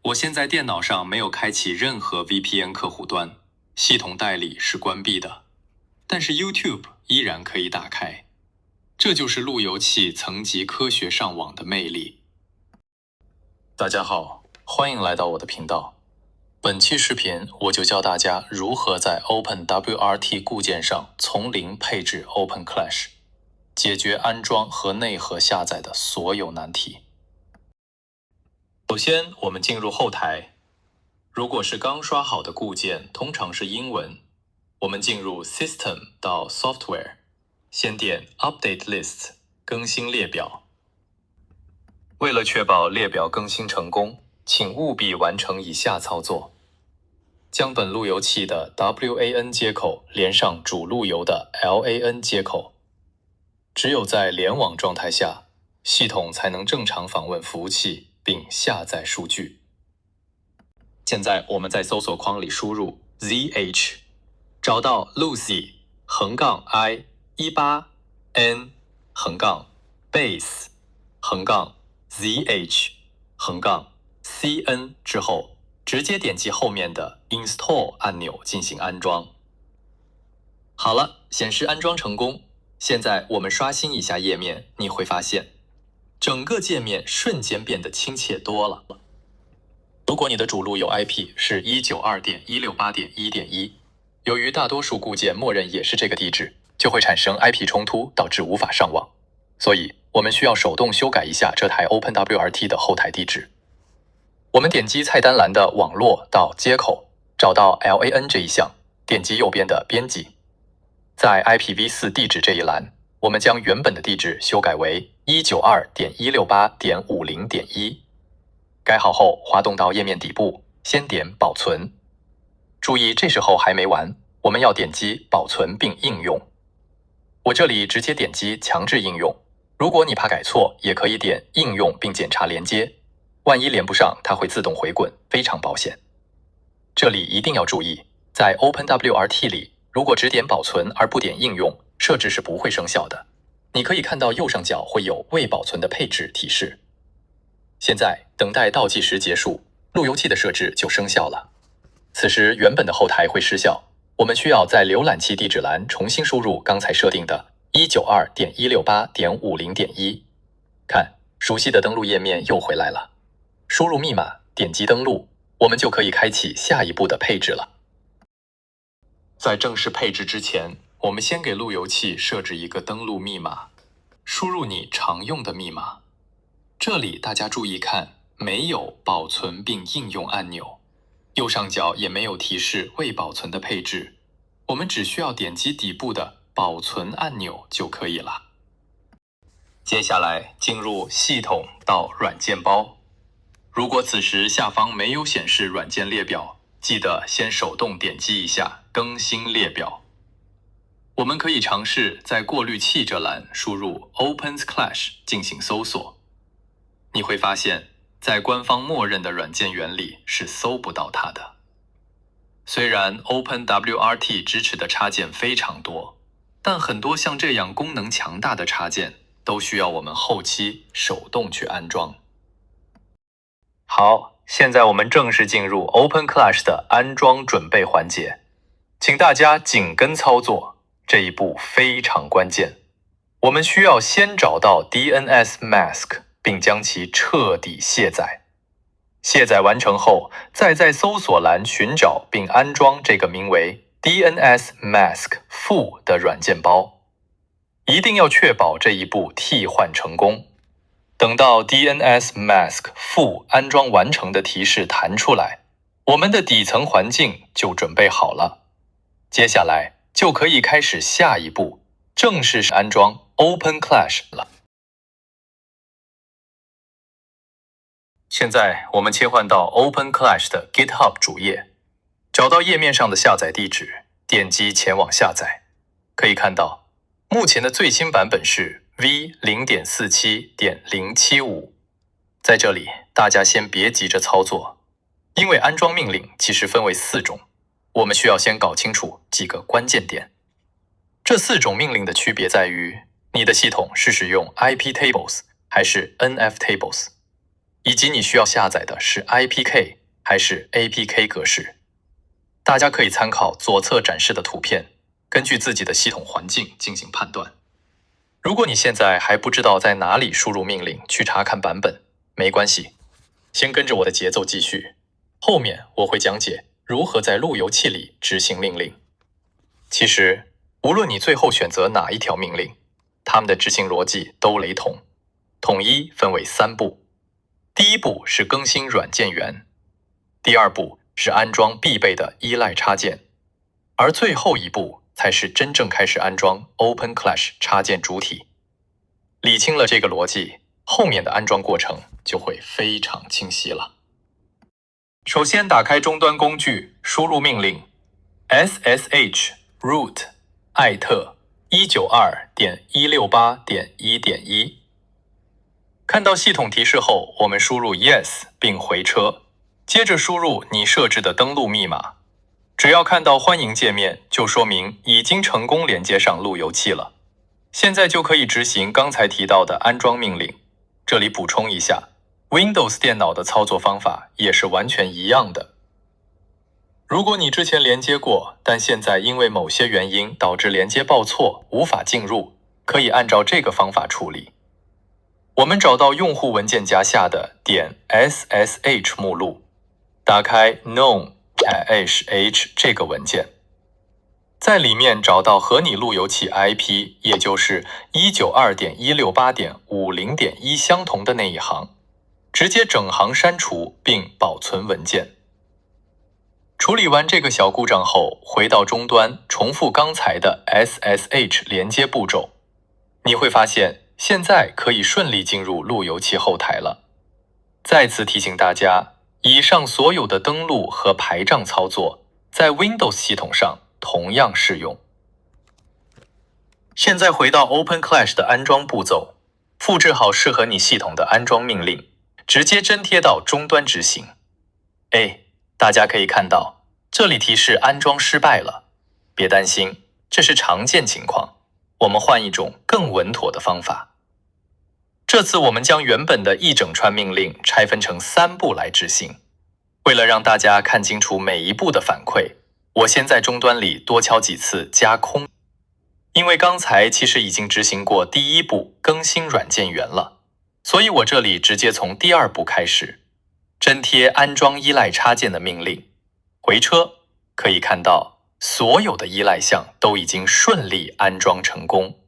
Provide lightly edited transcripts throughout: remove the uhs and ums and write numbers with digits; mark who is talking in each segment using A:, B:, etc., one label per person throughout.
A: 我现在电脑上没有开启任何 VPN 客户端，系统代理是关闭的，但是 YouTube 依然可以打开。这就是路由器层级科学上网的魅力。大家好，欢迎来到我的频道。本期视频我就教大家如何在 OpenWRT 固件上从零配置 OpenClash， 解决安装和内核下载的所有难题。首先，我们进入后台。如果是刚刷好的固件，通常是英文。我们进入 System 到 Software， 先点 Update List 更新列表。为了确保列表更新成功，请务必完成以下操作：将本路由器的 WAN 接口连上主路由的 LAN 接口。只有在联网状态下，系统才能正常访问服务器并下载数据。现在我们在搜索框里输入 ZH， 找到 Lucy -i 18n -base -zh -cn 之后，直接点击后面的 Install 按钮进行安装。好了，显示安装成功。现在我们刷新一下页面，你会发现整个界面瞬间变得亲切多了。如果你的主路由 IP 是 192.168.1.1， 由于大多数固件默认也是这个地址，就会产生 IP 冲突，导致无法上网。所以我们需要手动修改一下这台 OpenWRT 的后台地址。我们点击菜单栏的网络到接口，找到 LAN 这一项，点击右边的编辑。在 IPv4 地址这一栏，我们将原本的地址修改为 192.168.50.1。改好后，滑动到页面底部，先点保存。注意，这时候还没完，我们要点击保存并应用。我这里直接点击强制应用，如果你怕改错，也可以点应用并检查连接，万一连不上，它会自动回滚，非常保险。这里一定要注意，在 OpenWRT 里，如果只点保存而不点应用，设置是不会生效的。你可以看到右上角会有未保存的配置提示。现在等待倒计时结束，路由器的设置就生效了。此时原本的后台会失效，我们需要在浏览器地址栏重新输入刚才设定的 192.168.50.1。看，熟悉的登录页面又回来了。输入密码，点击登录，我们就可以开启下一步的配置了。在正式配置之前，我们先给路由器设置一个登录密码，输入你常用的密码。这里大家注意看，没有保存并应用按钮，右上角也没有提示未保存的配置，我们只需要点击底部的保存按钮就可以了。接下来进入系统到软件包，如果此时下方没有显示软件列表，记得先手动点击一下更新列表。我们可以尝试在过滤器这栏输入 OpenClash 进行搜索。你会发现，在官方默认的软件源里是搜不到它的。虽然 OpenWRT 支持的插件非常多，但很多像这样功能强大的插件都需要我们后期手动去安装。好，现在我们正式进入 OpenClash 的安装准备环节，请大家紧跟操作，这一步非常关键。我们需要先找到 DNS Mask，并将其彻底卸载。卸载完成后，再在搜索栏寻找并安装这个名为 DNS Mask 负的软件包。一定要确保这一步替换成功。等到 DNS Mask 负安装完成的提示弹出来，我们的底层环境就准备好了。接下来就可以开始下一步，正式安装 OpenClash 了。现在我们切换到 OpenClash 的 GitHub 主页，找到页面上的下载地址，点击前往下载。可以看到，目前的最新版本是 v0.47.075。在这里，大家先别急着操作，因为安装命令其实分为4种，我们需要先搞清楚几个关键点。这4种命令的区别在于，你的系统是使用 IP tables 还是 NF tables。以及你需要下载的是 IPK 还是 APK 格式。大家可以参考左侧展示的图片，根据自己的系统环境进行判断。如果你现在还不知道在哪里输入命令去查看版本，没关系，先跟着我的节奏继续。后面我会讲解如何在路由器里执行命令。其实，无论你最后选择哪一条命令，它们的执行逻辑都雷同，统一分为3步。第一步是更新软件源，第二步是安装必备的依赖插件，而最后一步才是真正开始安装 OpenClash 插件主体。理清了这个逻辑，后面的安装过程就会非常清晰了。首先打开终端工具，输入命令 ssh root 艾特 192.168.1.1。看到系统提示后，我们输入 yes 并回车，接着输入你设置的登录密码。只要看到欢迎界面，就说明已经成功连接上路由器了。现在就可以执行刚才提到的安装命令。这里补充一下， Windows 电脑的操作方法也是完全一样的。如果你之前连接过，但现在因为某些原因导致连接报错，无法进入，可以按照这个方法处理。我们找到用户文件夹下的.ssh 目录，打开 known-h 这个文件，在里面找到和你路由器 IP， 也就是 192.168.50.1 相同的那一行，直接整行删除并保存文件。处理完这个小故障后，回到终端，重复刚才的 SSH 连接步骤，你会发现现在可以顺利进入路由器后台了。再次提醒大家，以上所有的登录和排障操作，在 Windows 系统上同样适用。现在回到 OpenClash 的安装步骤，复制好适合你系统的安装命令，直接粘贴到终端执行。大家可以看到，这里提示安装失败了。别担心，这是常见情况，我们换一种更稳妥的方法。这次我们将原本的一整串命令拆分成3步来执行。为了让大家看清楚每一步的反馈，我先在终端里多敲几次加空，因为刚才其实已经执行过第1步更新软件源了，所以我这里直接从第2步开始，粘贴安装依赖插件的命令，回车，可以看到所有的依赖项都已经顺利安装成功。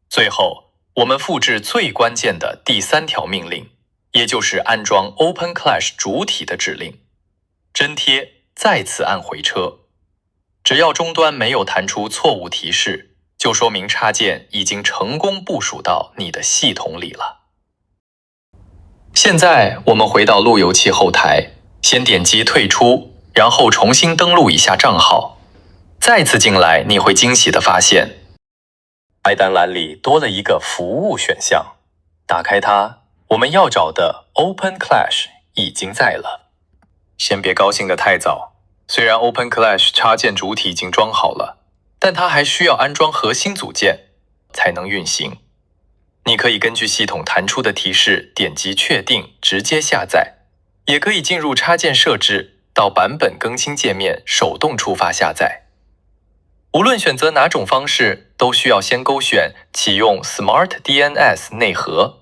A: 最后，我们复制最关键的第3条命令，也就是安装 OpenClash 主体的指令，粘贴，再次按回车。只要终端没有弹出错误提示，就说明插件已经成功部署到你的系统里了。现在我们回到路由器后台，先点击退出，然后重新登录一下账号。再次进来，你会惊喜地发现，菜单栏里多了一个服务选项。打开它，我们要找的 OpenClash 已经在了。先别高兴得太早，虽然 OpenClash 插件主体已经装好了，但它还需要安装核心组件才能运行。你可以根据系统弹出的提示点击确定直接下载，也可以进入插件设置，到版本更新界面手动触发下载。无论选择哪种方式，都需要先勾选启用 Smart DNS 内核。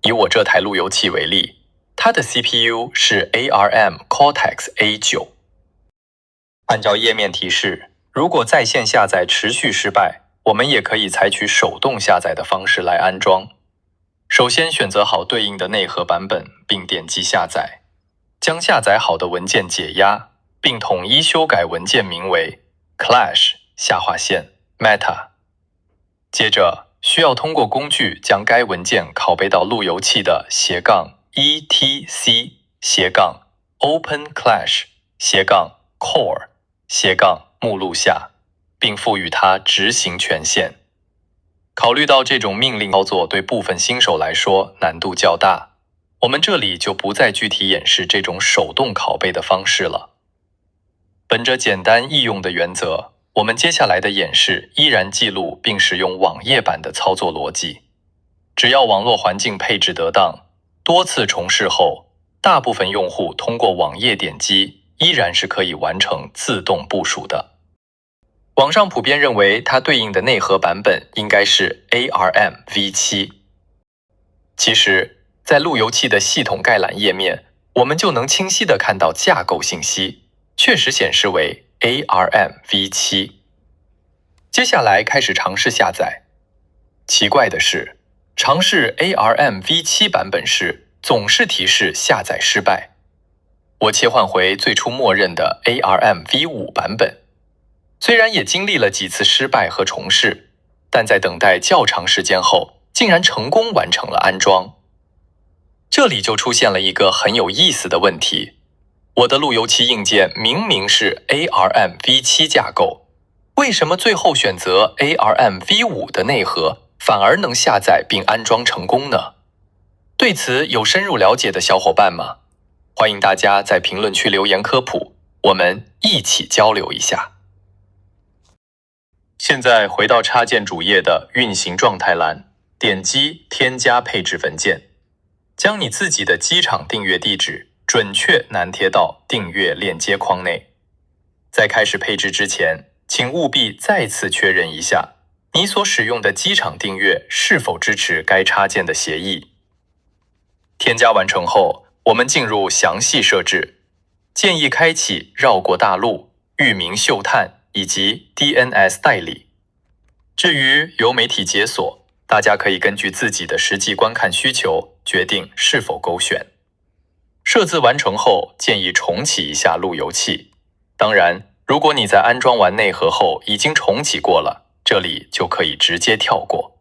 A: 以我这台路由器为例，它的 CPU 是 ARM Cortex A9。按照页面提示，如果在线下载持续失败，我们也可以采取手动下载的方式来安装。首先选择好对应的内核版本，并点击下载，将下载好的文件解压，并统一修改文件名为 Clash-Meta。接着需要通过工具将该文件拷贝到路由器的-etc/openclash-core- 目录下，并赋予它执行权限。考虑到这种命令操作对部分新手来说难度较大，我们这里就不再具体演示这种手动拷贝的方式了。本着简单易用的原则，我们接下来的演示依然记录并使用网页版的操作逻辑。只要网络环境配置得当，多次重试后，大部分用户通过网页点击依然是可以完成自动部署的。网上普遍认为它对应的内核版本应该是 ARM v7。其实，在路由器的系统概览页面，我们就能清晰地看到架构信息，确实显示为 ARM v7。接下来开始尝试下载。奇怪的是，尝试 ARM v7 版本时，总是提示下载失败。我切换回最初默认的 ARM v5 版本，虽然也经历了几次失败和重试，但在等待较长时间后，竟然成功完成了安装。这里就出现了一个很有意思的问题，我的路由器硬件明明是 ARM v7 架构，为什么最后选择 ARM v5 的内核，反而能下载并安装成功呢？对此有深入了解的小伙伴吗？欢迎大家在评论区留言科普，我们一起交流一下。现在回到插件主页的运行状态栏，点击添加配置文件，将你自己的机场订阅地址准确粘贴到订阅链接框内。在开始配置之前，请务必再次确认一下你所使用的机场订阅是否支持该插件的协议。添加完成后，我们进入详细设置，建议开启绕过大陆、域名嗅探以及 DNS 代理。至于流媒体解锁，大家可以根据自己的实际观看需求决定是否勾选。设置完成后，建议重启一下路由器。当然，如果你在安装完内核后已经重启过了，这里就可以直接跳过。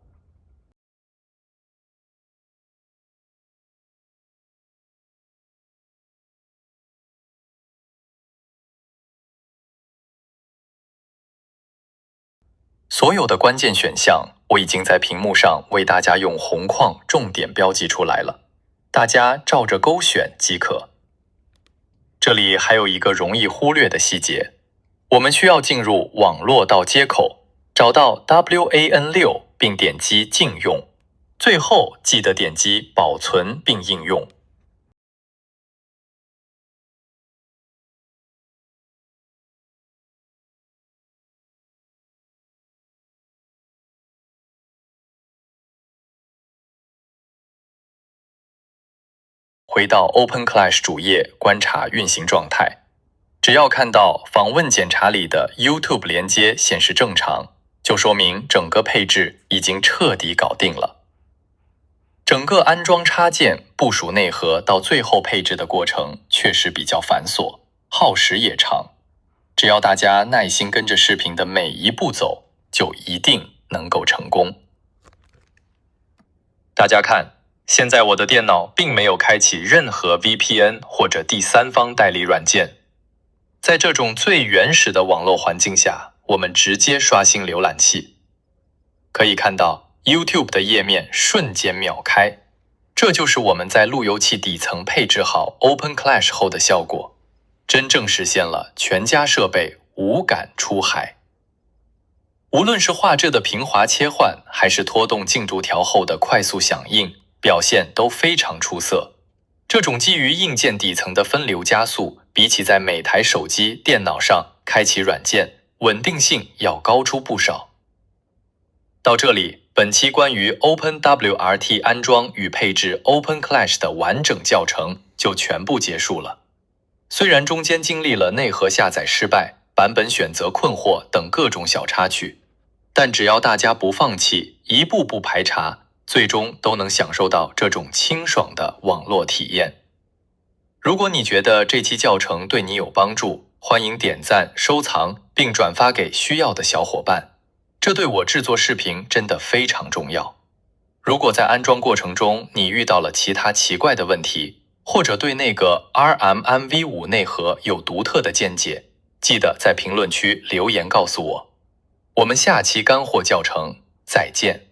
A: 所有的关键选项我已经在屏幕上为大家用红框重点标记出来了，大家照着勾选即可。这里还有一个容易忽略的细节，我们需要进入网络到接口，找到 WAN6 并点击禁用，最后记得点击保存并应用。回到 OpenClash 主页观察运行状态，只要看到访问检查里的 YouTube 连接显示正常，就说明整个配置已经彻底搞定了。整个安装插件、部署内核到最后配置的过程确实比较繁琐，耗时也长。只要大家耐心跟着视频的每一步走，就一定能够成功。大家看，现在我的电脑并没有开启任何 VPN 或者第三方代理软件。在这种最原始的网络环境下，我们直接刷新浏览器。可以看到 YouTube 的页面瞬间秒开，这就是我们在路由器底层配置好 OpenClash 后的效果，真正实现了全家设备无感出海。无论是画质的平滑切换，还是拖动进度条后的快速响应，表现都非常出色。这种基于硬件底层的分流加速，比起在每台手机、电脑上开启软件，稳定性要高出不少。到这里，本期关于 OpenWRT 安装与配置 OpenClash 的完整教程就全部结束了。虽然中间经历了内核下载失败、版本选择困惑等各种小插曲，但只要大家不放弃，一步步排查，最终都能享受到这种清爽的网络体验。如果你觉得这期教程对你有帮助，欢迎点赞、收藏并转发给需要的小伙伴，这对我制作视频真的非常重要。如果在安装过程中你遇到了其他奇怪的问题，或者对那个 RMMv5 内核有独特的见解，记得在评论区留言告诉我。我们下期干货教程再见。